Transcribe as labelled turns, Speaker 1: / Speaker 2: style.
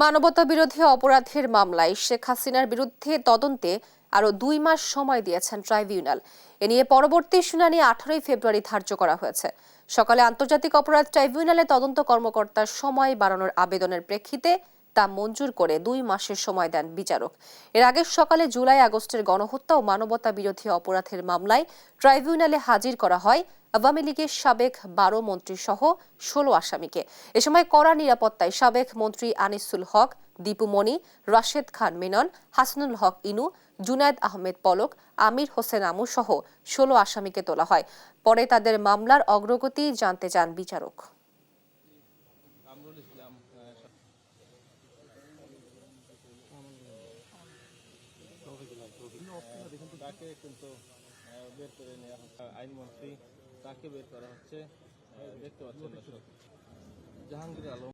Speaker 1: মানবতাবিরোধী অপরাধের মামলায় শেখ হাসিনার বিরুদ্ধে তদন্তে আরও 2 মাস সময় দিয়েছেন ট্রাইব্যুনাল। এ নিয়ে পরবর্তী শুনানি 18 ফেব্রুয়ারি ধার্য করা হয়েছে। সকালে আন্তর্জাতিক অপরাধ ট্রাইব্যুনালে তদন্ত কর্মকর্তার সময় বাড়ানোর আবেদনের প্রেক্ষিতে তা মঞ্জুর করে 2 মাসের সময় দেন বিচারক। এর আগে সকালে জুলাই আগস্টের গণহত্যা ও মানবতা বিরোধী অপরাধের মামলায় ট্রাইব্যুনালে হাজির করা হয় আওয়ামী লীগের সাবেক 12 মন্ত্রী সহ 16 আসামিকে। এ সময় কড়া নিরাপত্তায় সাবেক মন্ত্রী আনিসুল হক, দীপু মনি, রাশেদ খান মিনন, হাসানুল হক ইনু, জুনায়েদ আহমেদ পলক, আমির হোসেন আমু সহ 16 আসামিকে তোলা হয়। পরে তাদের মামলার অগ্রগতি জানতে চান বিচারক।
Speaker 2: আইনমন্ত্রী তাকে বের করা হচ্ছে, দেখতে পাচ্ছেন জাহাঙ্গীর আলম।